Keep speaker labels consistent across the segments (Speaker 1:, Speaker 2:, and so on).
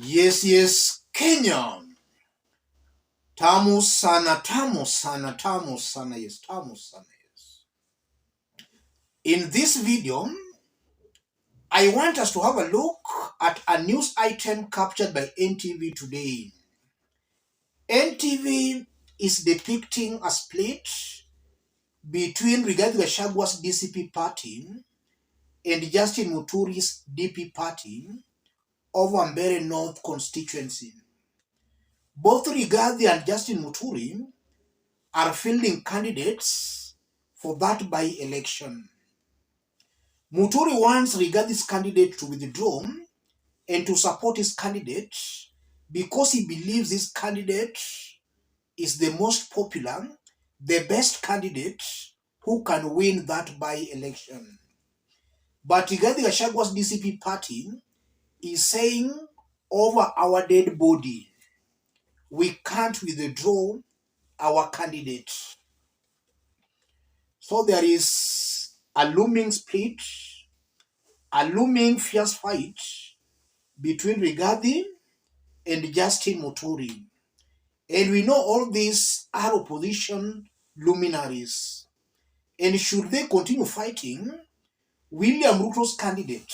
Speaker 1: Yes, Kenya. Tamu sana, tamu sana, tamu sana, yes, tamu sana, yes. In this video, I want us to have a look at a news item captured by NTV today. NTV is depicting a split between Rigathi DCP party and Justin Muturi's DP party over Mbeere North constituency. Both Rigathi and Justin Muturi are fielding candidates for that by-election. Muturi wants Rigathi's candidate to withdraw and to support his candidate because he believes this candidate is the most popular, the best candidate who can win that by-election. But Rigathi DCP party is saying, over our dead body, we can't withdraw our candidate. So there is a looming split, a looming fierce fight between Rigathi and Justin Muturi. And we know all these are opposition luminaries. And should they continue fighting, William Ruto's candidate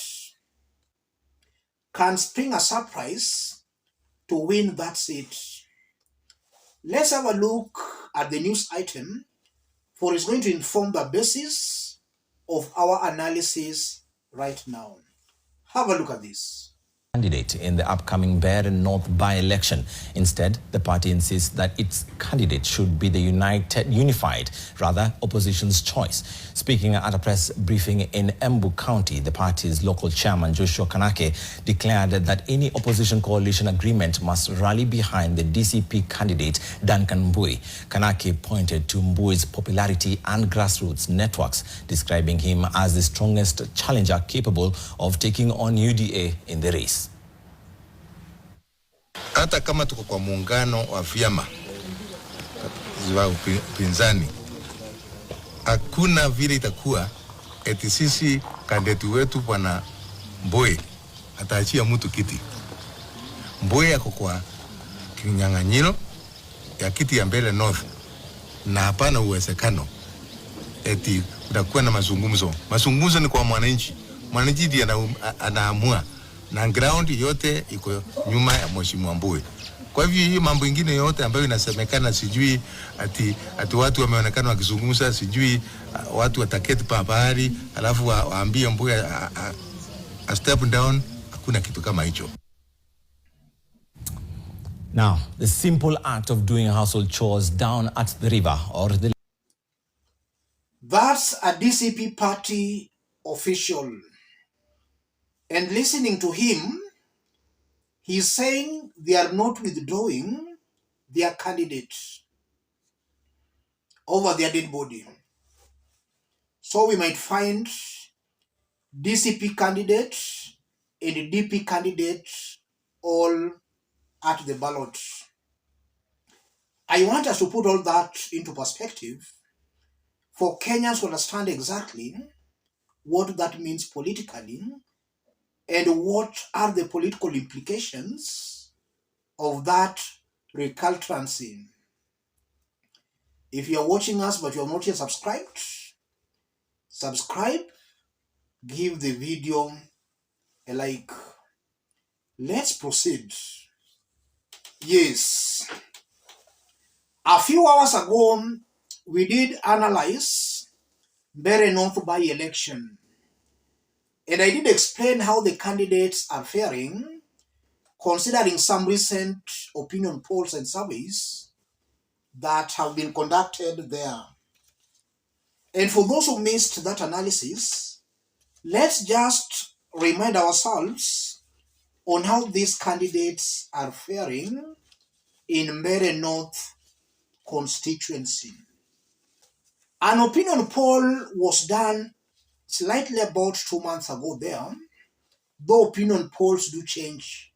Speaker 1: can spring a surprise to win that seat. Let's have a look at the news item, for it's going to inform the basis of our analysis right now. Have a look at this.
Speaker 2: Candidate in the upcoming Mbeere North by-election. Instead, the party insists that its candidate should be the unified, opposition's choice. Speaking at a press briefing in Embu County, the party's local chairman, Joshua Kanake, declared that any opposition coalition agreement must rally behind the DCP candidate, Duncan Mbeere. Kanake pointed to Mbeere's popularity and grassroots networks, describing him as the strongest challenger capable of taking on UDA in the race.
Speaker 3: Hata kama tuko kwa muungano wa vyama za upinzani, hakuna vile itakuwa eti sisi kandidati wetu bwana Mbeere ataachia mtu kiti. Mbeere yako kwa kinyang'anyiro ya kiti ya Mbeere North, na hapana uwezekano eti utakuwa na mazungumzo. Mazungumzo ni kwa mwananchi. Mwananchi ndiye anaamua, na ground yote iko nyuma ya mheshimiwa Mbeere. Kwa hivyo hii mambo mengine yote ambayo inasemekana, sijui ati watu wameonekana wakizungumza, sijui watu wataketi pabari alafu waambie Mbeere a step down, hakuna kitu kama hicho.
Speaker 2: Now, the simple act of doing household chores down at the river or the...
Speaker 1: That's a DCP party official. And listening to him, he's saying they are not withdrawing their candidate over their dead body. So we might find DCP candidate and DP candidate all at the ballot. I want us to put all that into perspective for Kenyans to understand exactly what that means politically and what are the political implications of that recalcitrancy. If you are watching us but you are not yet subscribed, subscribe, give the video a like. Let's proceed. Yes. A few hours ago, we did analyze Mbeere North by-election. And I did explain how the candidates are faring, considering some recent opinion polls and surveys that have been conducted there. And for those who missed that analysis, let's just remind ourselves on how these candidates are faring in Mbeere North constituency. An opinion poll was done slightly about 2 months ago there, though opinion polls do change.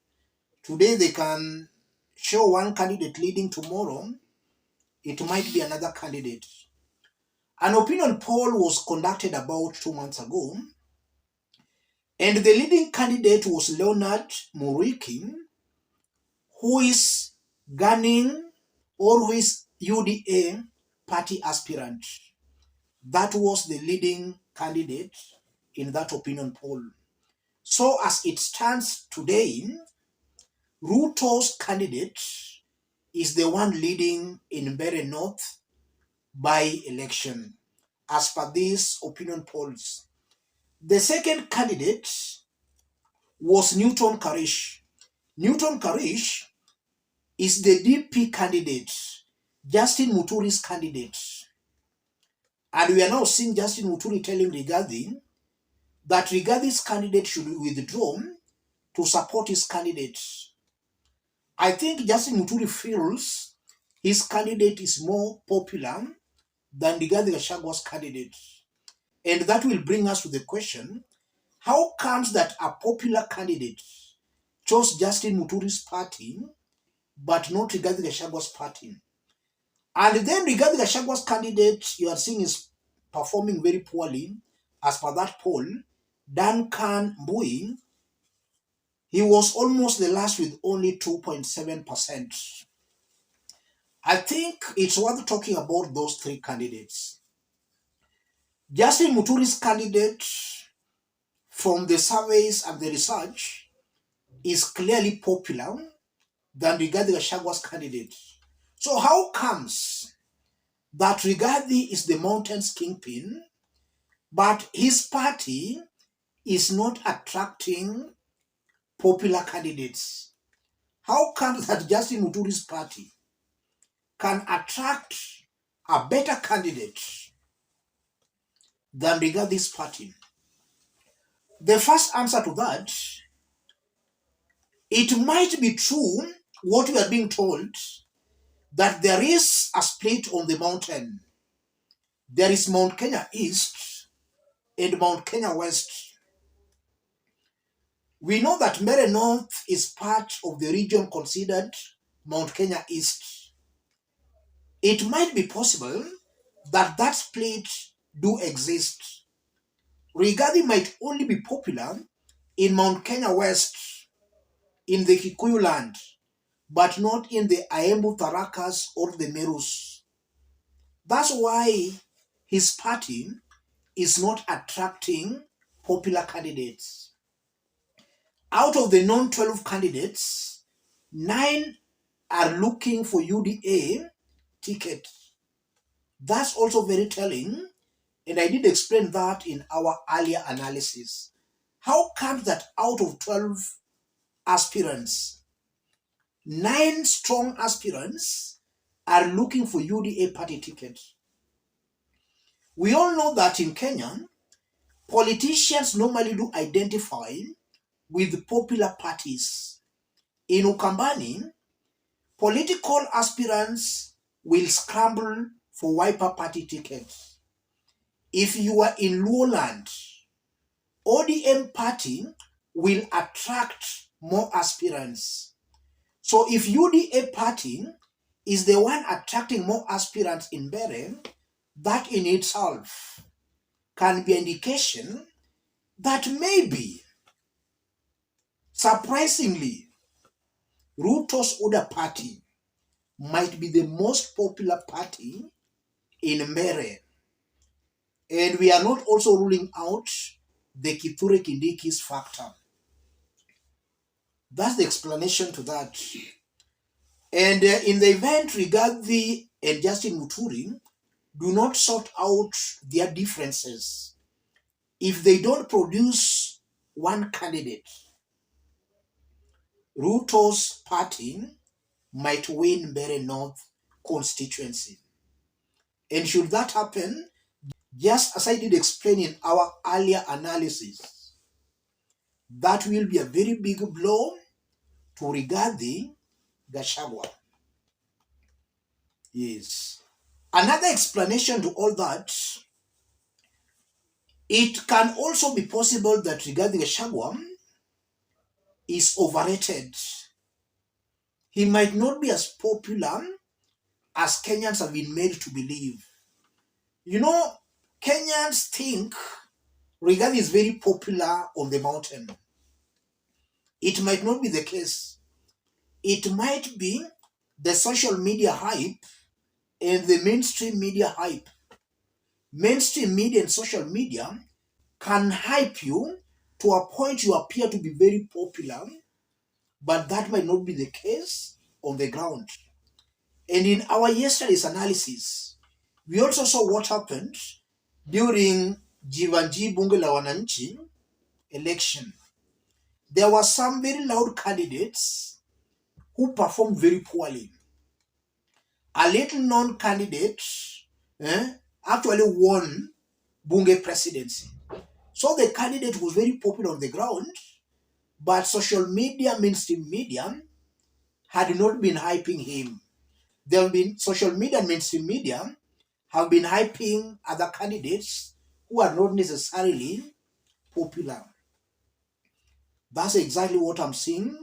Speaker 1: Today they can show one candidate leading, tomorrow it might be another candidate. An opinion poll was conducted about 2 months ago, and the leading candidate was Leonard Murikim who is gunning or who is UDA party aspirant. That was the leading candidate in that opinion poll. So as it stands today, Ruto's candidate is the one leading in Mbeere North by election, as per these opinion polls. The second candidate was Newton Karish. Newton Karish is the DP candidate, Justin Muturi's candidate. And we are now seeing Justin Muturi telling Rigathi that Rigathi's candidate should withdraw to support his candidate. I think Justin Muturi feels his candidate is more popular than Rigathi Gachagwa's candidate. And that will bring us to the question, how comes that a popular candidate chose Justin Muturi's party but not Rigathi Gachagwa's party? And then Rigathi Gachagwa's candidate, you are seeing, is performing very poorly. As per that poll, Duncan Mbui, he was almost the last with only 2.7%. I think it's worth talking about those three candidates. Justin Muturi's candidate, from the surveys and the research, is clearly popular than Rigathi Gachagwa's candidate. So how comes that Rigathi is the mountain's kingpin, but his party is not attracting popular candidates? How comes that Justin Muturi's party can attract a better candidate than Rigathi's party? The first answer to that, it might be true what we are being told, that there is a split on the mountain. There is Mount Kenya East and Mount Kenya West. We know that Mbeere North is part of the region considered Mount Kenya East. It might be possible that that split do exist. Rigathi might only be popular in Mount Kenya West, in the Kikuyu land, but not in the Aembu Tharakas or the Merus. That's why his party is not attracting popular candidates. Out of the non-12 candidates, 9 are looking for UDA ticket. That's also very telling, and I did explain that in our earlier analysis. How comes that out of 12 aspirants, 9 strong aspirants are looking for UDA party ticket? We all know that in Kenya, politicians normally do identify with popular parties. In Ukambani, political aspirants will scramble for Wiper party tickets. If you are in Lowland, ODM party will attract more aspirants. So if UDA party is the one attracting more aspirants in Mbeere, that in itself can be an indication that maybe, surprisingly, Ruto's Oda party might be the most popular party in Mbeere. And we are not also ruling out the Kithure Kindiki's factor. That's the explanation to that. And in the event Rigathi and Justin Muturi do not sort out their differences, if they don't produce one candidate, Ruto's party might win Mbeere North constituency. And should that happen, just as I did explain in our earlier analysis, that will be a very big blow to Rigathi Gachagua. Yes. Another explanation to all that, it can also be possible that Rigathi Gachagua is overrated. He might not be as popular as Kenyans have been made to believe. You know, Kenyans think Rigathi is very popular on the mountain. It might not be the case. It might be the social media hype and the mainstream media hype. Mainstream media and social media can hype you to a point you appear to be very popular, but that might not be the case on the ground. And in our yesterday's analysis, we also saw what happened during Jivanji Bunge la Wananchi election. There were some very loud candidates who performed very poorly. A little known candidate actually won Bunge presidency. So the candidate was very popular on the ground, but social media, mainstream media, had not been hyping him. There have been social media and mainstream media have been hyping other candidates who are not necessarily popular. That's exactly what I'm seeing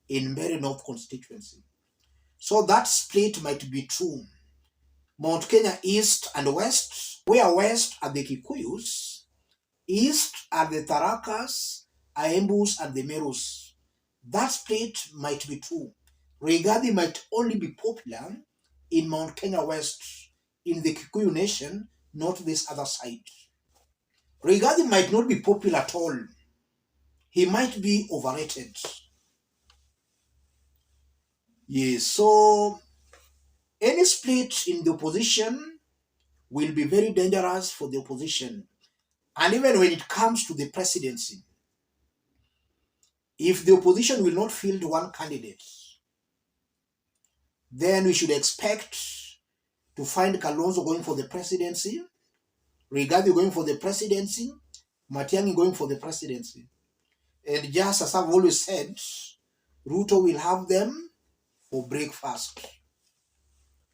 Speaker 1: in Mbeere North constituency. So that split might be true. Mount Kenya East and West, where West are the Kikuyus, East are the Tharakas, Aembus, and the Merus. That split might be true. Rigathi might only be popular in Mount Kenya West, in the Kikuyu nation, not this other side. Rigathi might not be popular at all. He might be overrated. Yes, so any split in the opposition will be very dangerous for the opposition. And even when it comes to the presidency, if the opposition will not field one candidate, then we should expect to find Kalonzo going for the presidency, Rigathi going for the presidency, Matiang'i going for the presidency. And just as I've always said, Ruto will have them for breakfast.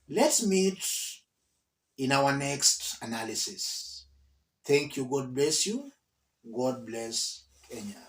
Speaker 1: Let's meet in our next analysis. Thank you. God bless you. God bless Kenya.